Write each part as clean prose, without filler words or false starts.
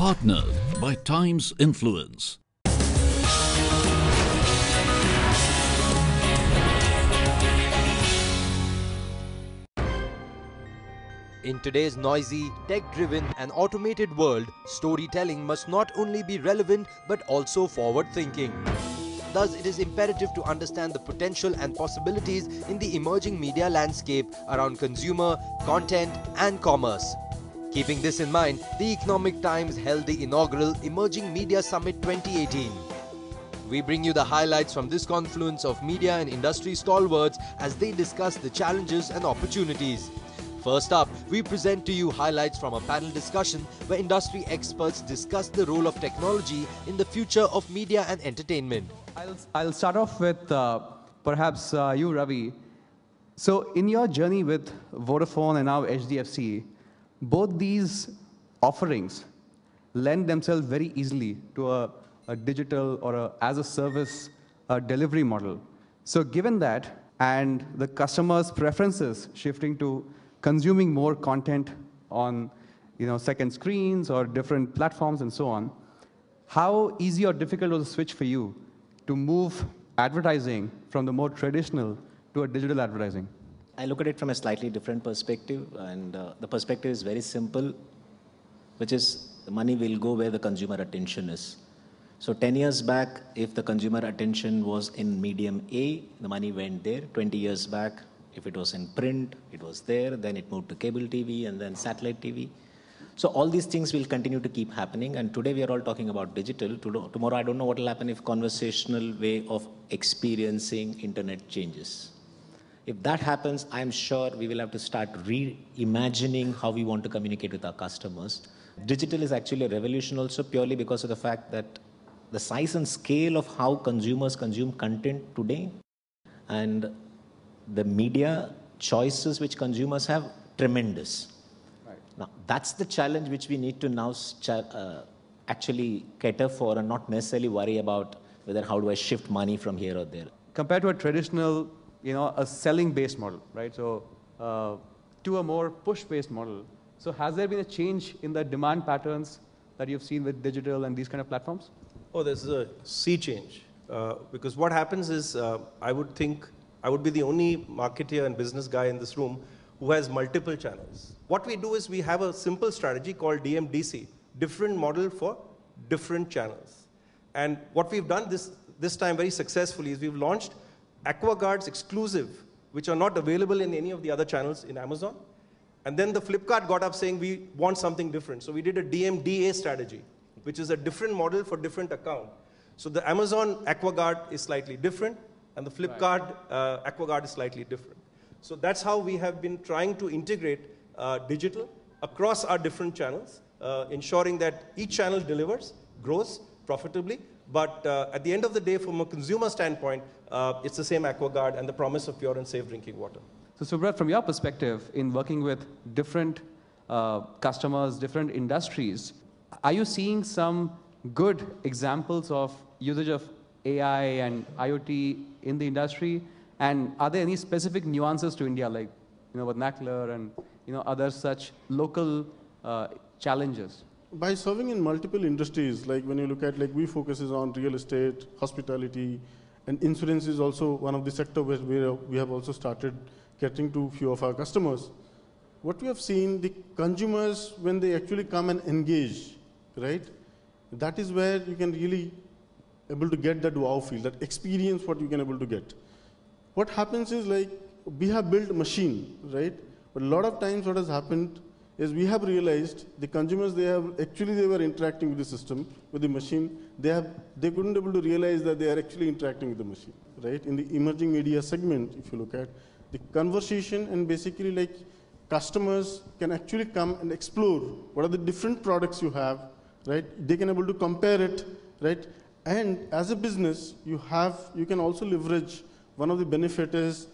Partnered by Times Influence. In today's noisy, tech-driven and automated world, storytelling must not only be relevant but also forward-thinking. Thus, it is imperative to understand the potential and possibilities in the emerging media landscape around consumer, content and commerce. Keeping this in mind, the Economic Times held the inaugural Emerging Media Summit 2018. We bring you the highlights from this confluence of media and industry stalwarts as they discuss the challenges and opportunities. First up, we present to you highlights from a panel discussion where industry experts discuss the role of technology in the future of media and entertainment. I'll start off with perhaps you, Ravi. So in your journey with Vodafone and now HDFC, both these offerings lend themselves very easily to a digital or a as-a-service delivery model. So given that and the customer's preferences shifting to consuming more content on second screens or different platforms and so on, how easy or difficult was the switch for you to move advertising from the more traditional to a digital advertising? I look at it from a slightly different perspective, and the perspective is very simple, which is the money will go where the consumer attention is. So 10 years back, if the consumer attention was in medium A, the money went there. 20 years back, if it was in print, it was there. Then it moved to cable TV and then satellite TV. So all these things will continue to keep happening. And today we are all talking about digital. Tomorrow I don't know what will happen if conversational way of experiencing internet changes. If that happens, I'm sure we will have to start reimagining how we want to communicate with our customers. Digital is actually a revolution also purely because of the fact that the size and scale of how consumers consume content today and the media choices which consumers have, tremendous. Right. Now, that's the challenge which we need to now actually cater for and not necessarily worry about whether how do I shift money from here or there. Compared to a traditional, a selling-based model, right? So to a more push-based model. So has there been a change in the demand patterns that you've seen with digital and these kind of platforms? Oh, there's a sea change. Because what happens is, I would think I would be the only marketeer and business guy in this room who has multiple channels. What we do is we have a simple strategy called DMDC, different model for different channels. And what we've done this time very successfully is we've launched AquaGuard's exclusive, which are not available in any of the other channels in Amazon. And then the Flipkart got up saying we want something different. So we did a DMDA strategy, which is a different model for different account. So the Amazon AquaGuard is slightly different, and the Flipkart AquaGuard is slightly different. So that's how we have been trying to integrate digital across our different channels, ensuring that each channel delivers, grows profitably. But at the end of the day, from a consumer standpoint, it's the same AquaGuard and the promise of pure and safe drinking water. So Subrat, from your perspective, in working with different customers, different industries, are you seeing some good examples of usage of AI and IoT in the industry? And are there any specific nuances to India, like vernacular and other such local challenges? By serving in multiple industries, like when you look at, we focuses on real estate, hospitality, and insurance is also one of the sectors where we have also started catering to a few of our customers. What we have seen, the consumers, when they actually come and engage, right, that is where you can really able to get that wow feel, that experience what you can able to get. What happens is we have built a machine, right? But a lot of times what has happened is we have realized the consumers, they were interacting with the system, with the machine. They couldn't able to realize that they are actually interacting with the machine, right? In the emerging media segment, if you look at the conversation, and basically customers can actually come and explore what are the different products you have, right? They can able to compare it, right? And as a business, you can also leverage, one of the benefits is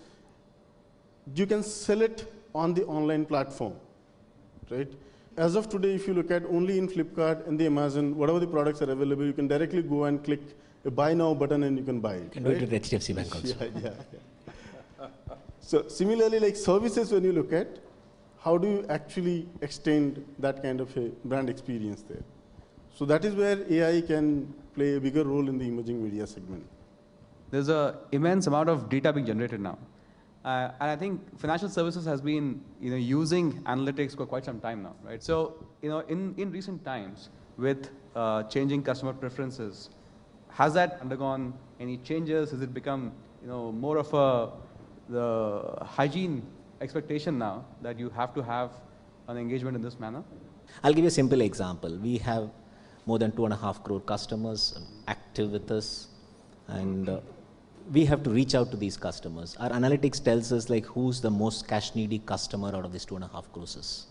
you can sell it on the online platform, right? As of today, if you look at only in Flipkart and the Amazon, whatever the products are available, you can directly go and click a buy now button and you can buy it. You can do it with HDFC Bank also. Yeah. So similarly, services, when you look at, how do you actually extend that kind of a brand experience there? So that is where AI can play a bigger role in the emerging media segment. There's an immense amount of data being generated now. And I think financial services has been using analytics for quite some time now, right? So in recent times, with changing customer preferences, has that undergone any changes? Has it become more of the hygiene expectation now that you have to have an engagement in this manner? I'll give you a simple example. We have more than 2.5 crore customers active with us, and we have to reach out to these customers. Our analytics tells us like who's the most cash needy customer out of these 2.5 crores,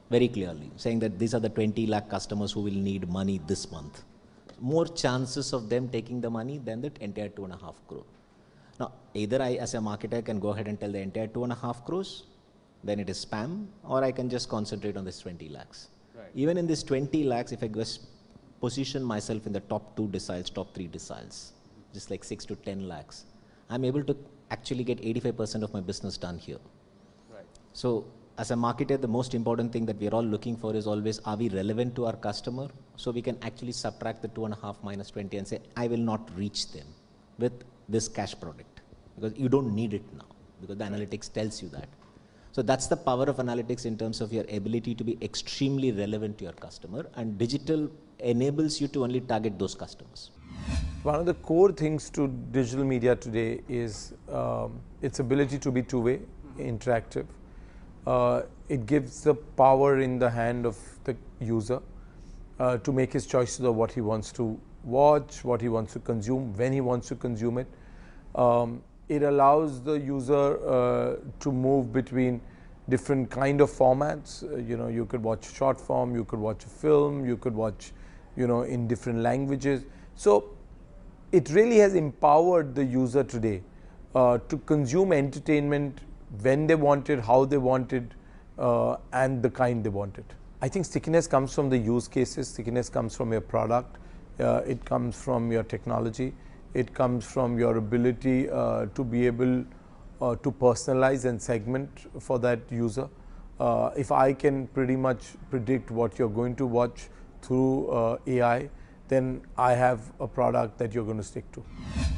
very clearly, saying that these are the 20 lakh customers who will need money this month. More chances of them taking the money than the entire 2.5 crore. Now, either I as a marketer can go ahead and tell the entire 2.5 crores, then it is spam, or I can just concentrate on this 20 lakhs. Right. Even in this 20 lakhs, if I just position myself in the top 2 deciles, top 3 deciles, just like 6 to 10 lakhs, I'm able to actually get 85% of my business done here. Right. So as a marketer, the most important thing that we are all looking for is always, are we relevant to our customer? So we can actually subtract the 2.5 minus 20 and say, I will not reach them with this cash product because you don't need it now, because the analytics tells you that. So that's the power of analytics in terms of your ability to be extremely relevant to your customer, and digital enables you to only target those customers. One of the core things to digital media today is its ability to be two-way, interactive. It gives the power in the hand of the user to make his choices of what he wants to watch, what he wants to consume, when he wants to consume it. It allows the user to move between different kind of formats. You could watch short form, you could watch a film, you could watch, in different languages. So it really has empowered the user today to consume entertainment when they want it, how they want it, and the kind they want it. I think stickiness comes from the use cases, stickiness comes from your product, it comes from your technology, it comes from your ability to be able to personalize and segment for that user. If I can pretty much predict what you're going to watch through AI, then I have a product that you're going to stick to.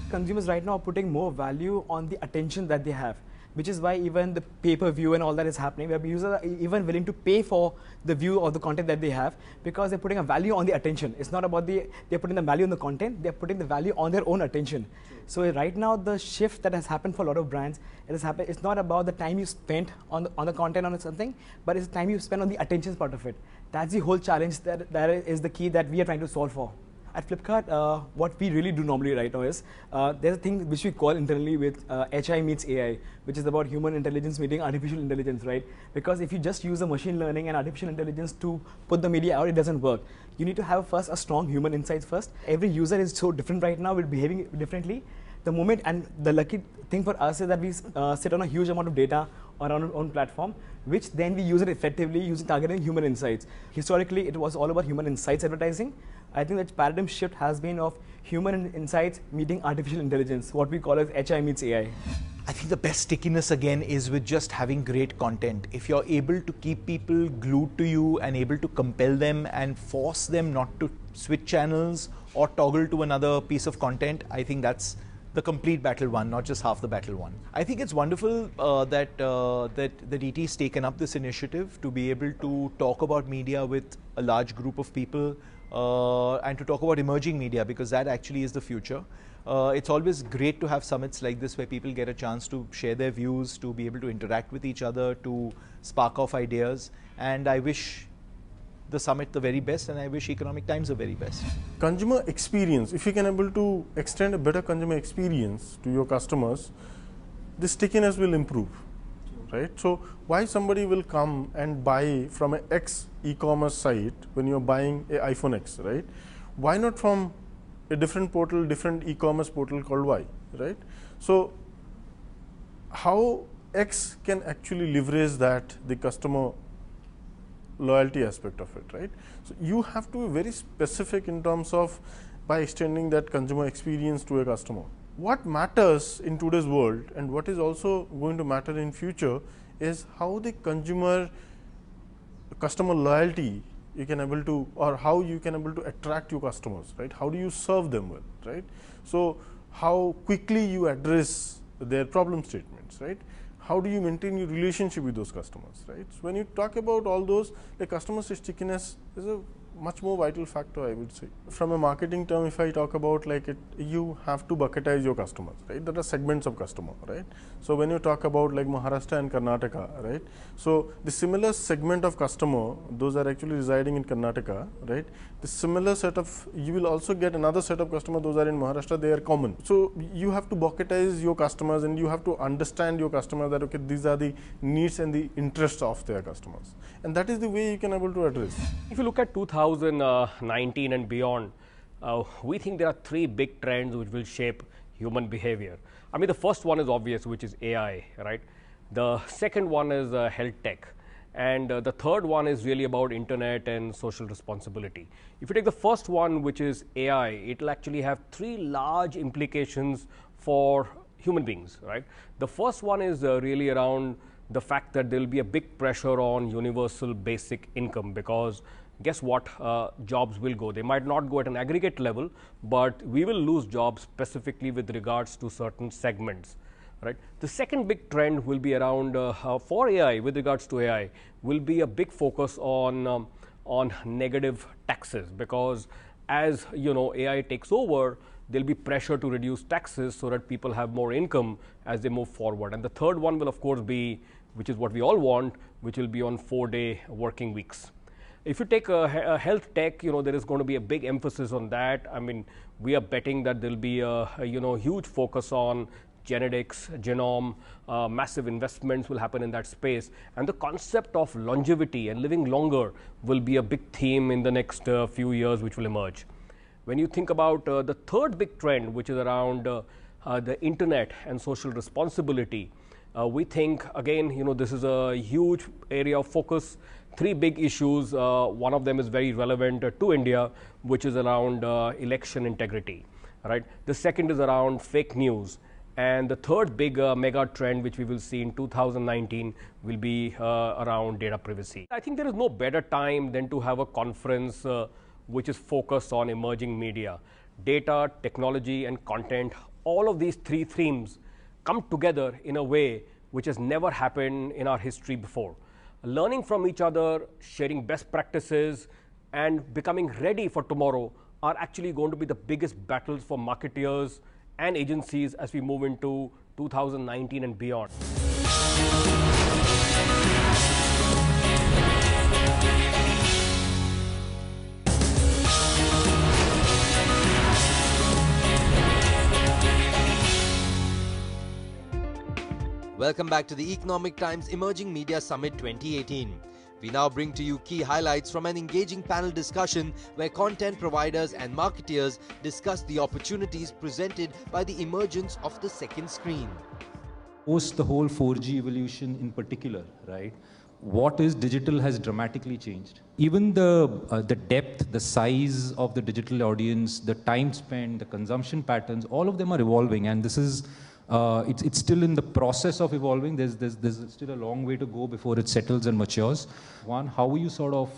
Consumers right now are putting more value on the attention that they have, which is why even the pay-per-view and all that is happening, where users are even willing to pay for the view of the content that they have, because they're putting a value on the attention. It's not about they're putting the value on the content, they're putting the value on their own attention. So right now, the shift that has happened for a lot of brands, it's not about the time you spent on the content on something, but it's the time you spend on the attention part of it. That's the whole challenge that is the key that we are trying to solve for. At Flipkart, what we really do normally right now is, there's a thing which we call internally with HI meets AI, which is about human intelligence meeting artificial intelligence, right? Because if you just use a machine learning and artificial intelligence to put the media out, it doesn't work. You need to have first a strong human insights first. Every user is so different right now, we're behaving differently. The moment, and the lucky thing for us is that we sit on a huge amount of data on our own platform, which then we use it effectively using targeting human insights. Historically, it was all about human insights advertising. I think that paradigm shift has been of human insights meeting artificial intelligence, what we call as HI meets AI. I think the best stickiness again is with just having great content. If you're able to keep people glued to you and able to compel them and force them not to switch channels or toggle to another piece of content, I think that's the complete battle won, not just half the battle won. I think it's wonderful that ET has taken up this initiative to be able to talk about media with a large group of people and to talk about emerging media, because that actually is the future. It's always great to have summits like this where people get a chance to share their views, to be able to interact with each other, to spark off ideas, and I wish the summit the very best, and I wish Economic Times the very best. Consumer experience, if you can able to extend a better consumer experience to your customers, the stickiness will improve, right? So why somebody will come and buy from an X e-commerce site when you're buying an iPhone X, right? Why not from a different portal, different e-commerce portal called Y, right? So how X can actually leverage that, the customer loyalty aspect of it, right? So you have to be very specific in terms of by extending that consumer experience to a customer. What matters in today's world and what is also going to matter in future is how the customer loyalty you can able to, or how you can able to attract your customers, right? How do you serve them well, right? So how quickly you address their problem statements, right? How do you maintain your relationship with those customers, right? So when you talk about all those, the customer stickiness is a much more vital factor, I would say. From a marketing term, if I talk about like it, you have to bucketize your customers, right? There are segments of customer, right? So when you talk about like Maharashtra and Karnataka, right? So the similar segment of customer, those are actually residing in Karnataka, right? The similar set of, you will also get another set of customer, those are in Maharashtra, they are common. So you have to bucketize your customers and you have to understand your customers that, okay, these are the needs and the interests of their customers. And that is the way you can able to address. If you look at 2019 and beyond, we think there are three big trends which will shape human behavior. I mean, the first one is obvious, which is AI, right? The second one is health tech. And the third one is really about internet and social responsibility. If you take the first one, which is AI, it will actually have three large implications for human beings, right? The first one is really around the fact that there will be a big pressure on universal basic income, because guess what, jobs will go. They might not go at an aggregate level, but we will lose jobs specifically with regards to certain segments, right? The second big trend will be around for AI, with regards to AI, will be a big focus on negative taxes, because as you know, AI takes over, there will be pressure to reduce taxes so that people have more income as they move forward. And the third one will of course be, which is what we all want, which will be on 4-day working weeks. If you take a health tech, you know, there is going to be a big emphasis on that. I mean, we are betting that there will be a huge focus on genetics, genome, massive investments will happen in that space. And the concept of longevity and living longer will be a big theme in the next few years, which will emerge. When you think about the third big trend, which is around the internet and social responsibility, we think, again, you know, this is a huge area of focus. Three big issues. One of them is very relevant to India, which is around election integrity, right? The second is around fake news. And the third big mega trend, which we will see in 2019, will be around data privacy. I think there is no better time than to have a conference which is focused on emerging media. Data, technology, and content, all of these three themes come together in a way which has never happened in our history before. Learning from each other, sharing best practices, and becoming ready for tomorrow are actually going to be the biggest battles for marketeers and agencies as we move into 2019 and beyond. Welcome back to the Economic Times Emerging Media Summit 2018. We now bring to you key highlights from an engaging panel discussion where content providers and marketeers discuss the opportunities presented by the emergence of the second screen. Post the whole 4G evolution in particular, right? What is digital has dramatically changed. Even the depth, the size of the digital audience, the time spent, the consumption patterns, all of them are evolving, and this is it's still in the process of evolving. There's still a long way to go before it settles and matures. One, how are you sort of,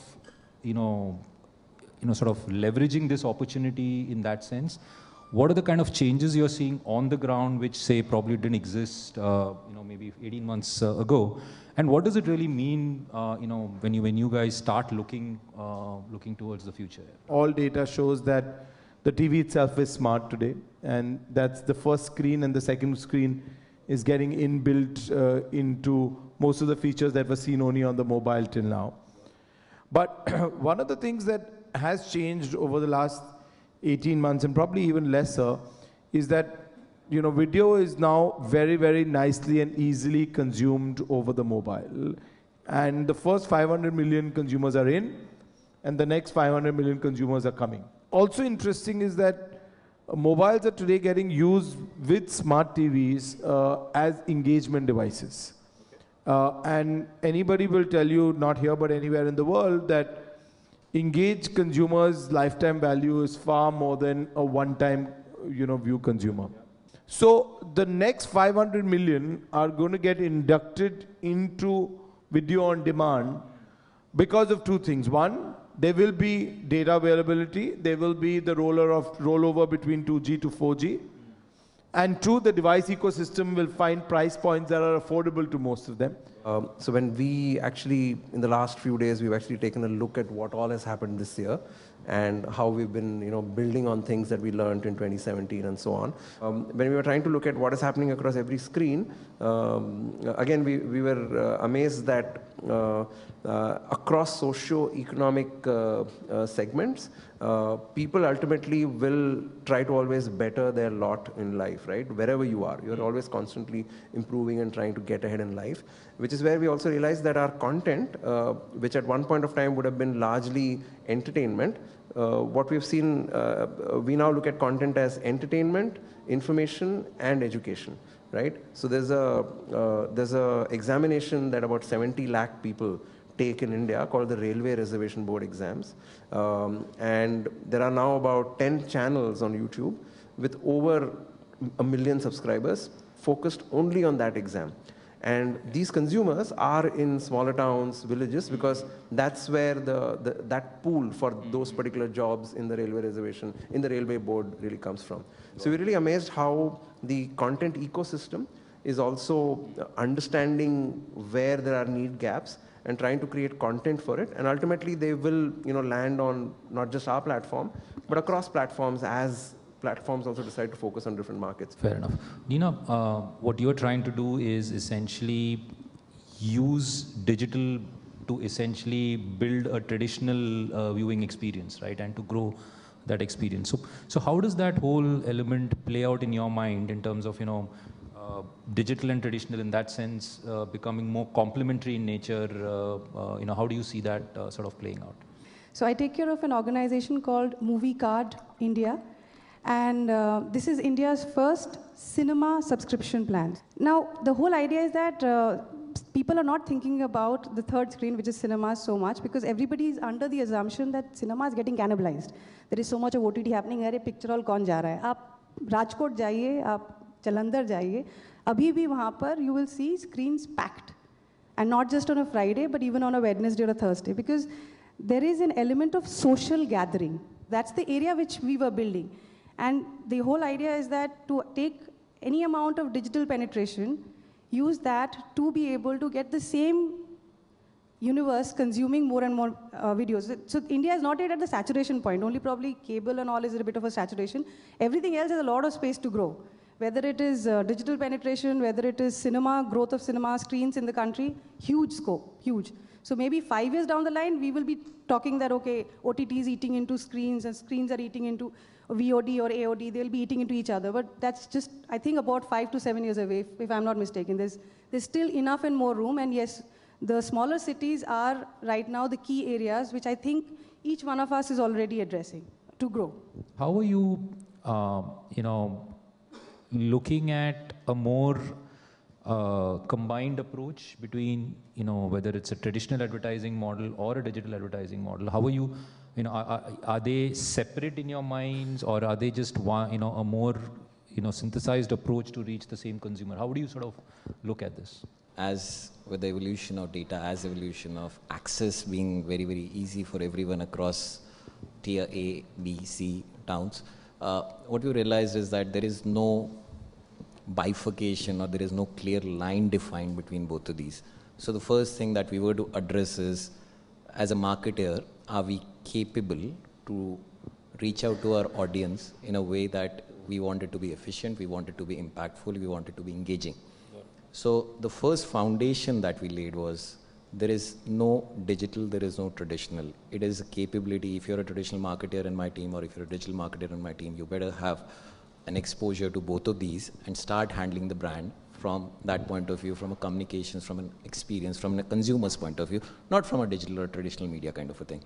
sort of leveraging this opportunity in that sense? What are the kind of changes you're seeing on the ground, which say probably didn't exist, maybe 18 months ago? And what does it really mean, when you guys start looking towards the future? All data shows that the TV itself is smart today, and that's the first screen, and the second screen is getting inbuilt into most of the features that were seen only on the mobile till now. But one of the things that has changed over the last 18 months, and probably even lesser, is that video is now very, very nicely and easily consumed over the mobile. And the first 500 million consumers are in, and the next 500 million consumers are coming. Also interesting is that mobiles are today getting used with smart TVs as engagement devices. And anybody will tell you, not here but anywhere in the world, that engaged consumers' lifetime value is far more than a one-time view consumer. So the next 500 million are going to get inducted into video on demand because of two things. One, There will be data availability. There will be the rollover between 2G to 4G. And two, the device ecosystem will find price points that are affordable to most of them. So when we actually, in the last few days, we've actually taken a look at what all has happened this year and how we've been, building on things that we learned in 2017 and so on. When we were trying to look at what is happening across every screen, again, we were amazed that across socio-economic segments, people ultimately will try to always better their lot in life, right? Wherever you are, you're always constantly improving and trying to get ahead in life, which is where we also realized that our content, which at one point of time would have been largely entertainment, what we've seen, we now look at content as entertainment, information, and education, right? So there's a examination that about 70 lakh people take in India called the Railway Reservation Board exams. And there are now about 10 channels on YouTube with over 1 million subscribers focused only on that exam. And these consumers are in smaller towns, villages, because that's where that pool for those particular jobs in the railway reservation, in the railway board really comes from. So we're really amazed how the content ecosystem is also understanding where there are need gaps and trying to create content for it. And ultimately they will land on not just our platform, but across platforms as platforms also decide to focus on different markets. Fair enough. Nina, what you're trying to do is essentially use digital to essentially build a traditional viewing experience, right? And to grow that experience. So how does that whole element play out in your mind in terms of, digital and traditional in that sense becoming more complementary in nature? How do you see that sort of playing out? So I take care of an organization called Movie Card India. And this is India's first cinema subscription plan. Now, the whole idea is that people are not thinking about the third screen, which is cinema, so much, because everybody is under the assumption that cinema is getting cannibalized. There is so much of OTT happening. अरे picture hall कौन जा रहा है? आप राजकोट जाइए, आप जलंधर जाइए, अभी भी वहाँ पर you will see screens packed, and not just on a Friday, but even on a Wednesday or a Thursday, because there is an element of social gathering. That's the area which we were building. And the whole idea is that to take any amount of digital penetration, use that to be able to get the same universe consuming more and more videos. So India is not yet at the saturation point, only probably cable and all is a bit of a saturation. Everything else has a lot of space to grow. Whether it is digital penetration, whether it is cinema, growth of cinema screens in the country, huge scope, huge. So maybe 5 years down the line, we will be talking that, okay, OTT is eating into screens and screens are eating into VOD or AOD, they'll be eating into each other. But that's just, I think, about 5 to 7 years away, if I'm not mistaken. There's still enough and more room. And yes, the smaller cities are right now the key areas, which I think each one of us is already addressing to grow. How are you, looking at a more combined approach between, whether it's a traditional advertising model or a digital advertising model? How are you, are they separate in your minds, or are they just one, a more, synthesized approach to reach the same consumer? How do you sort of look at this? As with the evolution of data, as evolution of access being very, very easy for everyone across tier A, B, C towns, what we realized is that there is no bifurcation, or there is no clear line defined between both of these. So the first thing that we were to address is, as a marketer, are we capable to reach out to our audience in a way that we want it to be efficient, we want it to be impactful, we want it to be engaging. Yeah. So the first foundation that we laid was, there is no digital, there is no traditional. It is a capability. If you're a traditional marketer in my team, or if you're a digital marketer in my team, you better have an exposure to both of these and start handling the brand from that point of view, from a communications, from an experience, from a consumer's point of view, not from a digital or traditional media kind of a thing.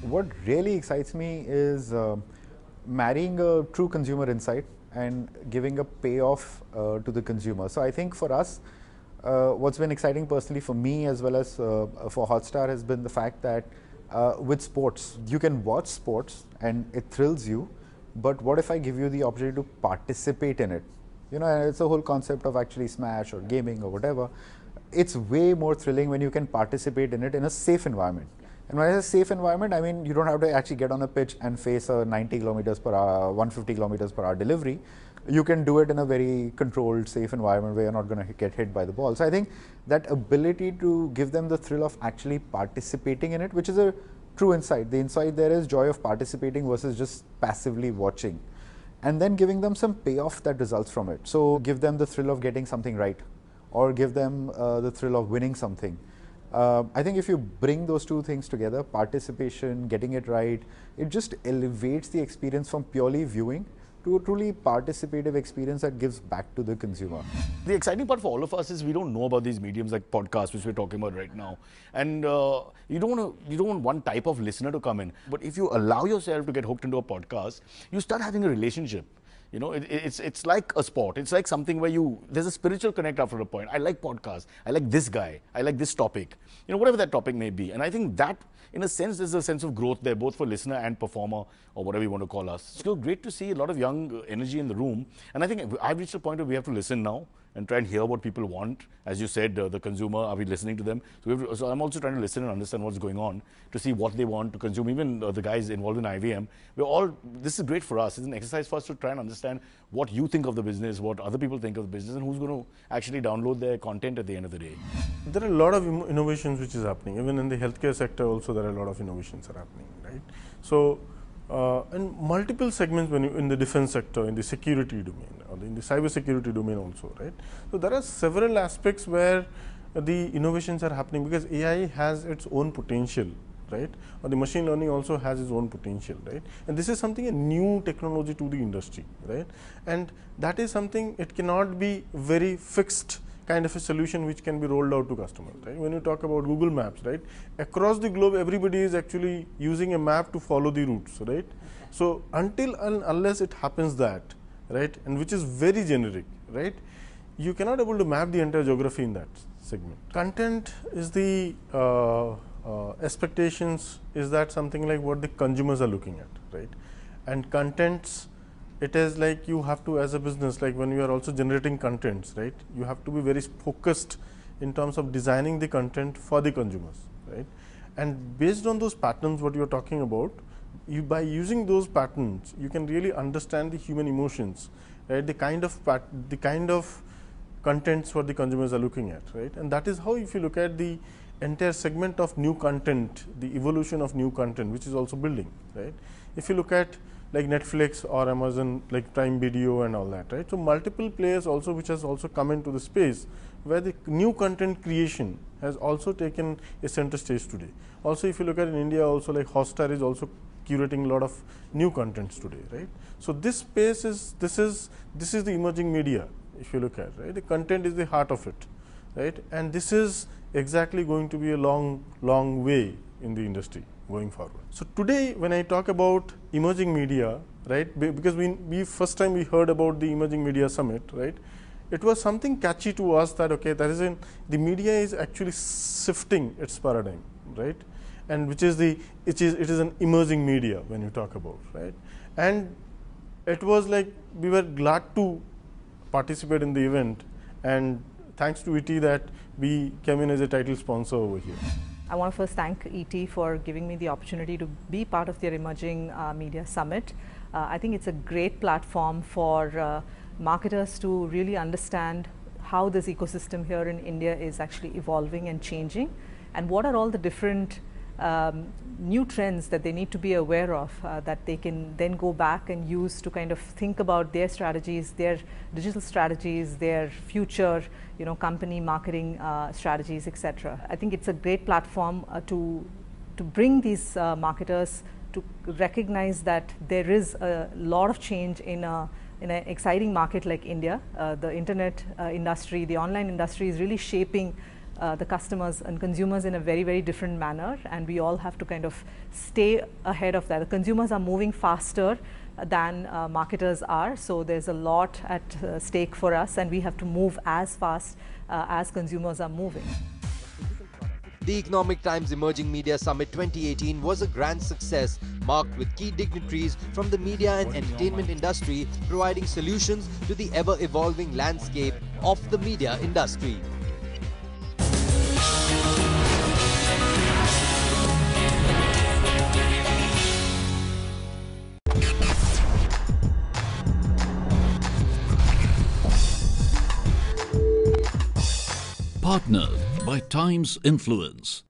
What really excites me is marrying a true consumer insight and giving a payoff to the consumer. So I think for us, what's been exciting personally for me as well as for Hotstar has been the fact that with sports, you can watch sports and it thrills you, but what if I give you the opportunity to participate in it? And it's a whole concept of actually Smash or gaming or whatever. It's way more thrilling when you can participate in it in a safe environment. And when I say safe environment, I mean you don't have to actually get on a pitch and face a 90 kilometers per hour, 150 kilometers per hour delivery. You can do it in a very controlled, safe environment where you're not going to get hit by the ball. So I think that ability to give them the thrill of actually participating in it, which is a true insight. The insight there is joy of participating versus just passively watching. And then giving them some payoff that results from it. So give them the thrill of getting something right, or give them the thrill of winning something. I think if you bring those two things together, participation, getting it right, it just elevates the experience from purely viewing to a truly participative experience that gives back to the consumer. The exciting part for all of us is we don't know about these mediums like podcasts, which we're talking about right now. And you don't want one type of listener to come in. But if you allow yourself to get hooked into a podcast, you start having a relationship. You know, it's like a sport. It's like something where there's a spiritual connect after a point. I like podcasts. I like this guy. I like this topic. You know, whatever that topic may be. And I think that, in a sense, there's a sense of growth there, both for listener and performer, or whatever you want to call us. It's so great to see a lot of young energy in the room. And I think I've reached a point where we have to listen now and try and hear what people want. As you said, the consumer, are we listening to them? So I'm also trying to listen and understand what's going on to see what they want to consume. Even the guys involved in IVM, this is great for us. It's an exercise for us to try and understand what you think of the business, what other people think of the business, and who's going to actually download their content at the end of the day. There are a lot of innovations which is happening. Even in the healthcare sector also there are a lot of innovations are happening, right? So, in multiple segments, when in the defense sector, in the security domain, or in the cyber security domain also, right? So there are several aspects where the innovations are happening because AI has its own potential, right? Or the machine learning also has its own potential, right? And this is something, a new technology to the industry, right? And that is something, it cannot be very fixed kind of a solution which can be rolled out to customers, right? When you talk about Google Maps, right? Across the globe, everybody is actually using a map to follow the routes, right? So until and unless it happens that, right? And which is very generic, right? You cannot able to map the entire geography in that segment. Content is the expectations is that something like what the consumers are looking at, right? And contents, it is like you have to, as a business, like when you are also generating contents, right? You have to be very focused in terms of designing the content for the consumers, right? And based on those patterns, what you are talking about, by using those patterns, you can really understand the human emotions, right? The kind of contents what the consumers are looking at, right? And that is how, if you look at the entire segment of new content, the evolution of new content, which is also building, right? If you look at like Netflix or Amazon, like Prime Video and all that, right? So multiple players also, which has also come into the space where the new content creation has also taken a center stage today. Also, if you look at in India, also like Hotstar is also curating a lot of new contents today, right? So this space is, this is the emerging media, if you look at, right? The content is the heart of it, right? And this is exactly going to be a long way in the industry going forward. So today, when I talk about emerging media, right, because we first time we heard about the Emerging Media Summit, right, it was something catchy to us that, okay, that is the media is actually shifting its paradigm, right, and which is it is an emerging media when you talk about, right, and it was like we were glad to participate in the event, and thanks to ET that we came in as a title sponsor over here. I want to first thank ET for giving me the opportunity to be part of their Emerging Media Summit. I think it's a great platform for marketers to really understand how this ecosystem here in India is actually evolving and changing, and what are all the different new trends that they need to be aware of that they can then go back and use to kind of think about their strategies, their digital strategies, their future, company marketing strategies, etc. I think it's a great platform to bring these marketers to recognize that there is a lot of change in an exciting market like India. The internet industry, the online industry is really shaping the customers and consumers in a very, very different manner, and we all have to kind of stay ahead of that. The consumers are moving faster than marketers are, so there's a lot at stake for us, and we have to move as fast as consumers are moving. The Economic Times Emerging Media Summit 2018 was a grand success, marked with key dignitaries from the media and entertainment industry providing solutions to the ever-evolving landscape of the media industry. Partnered by Times Influence.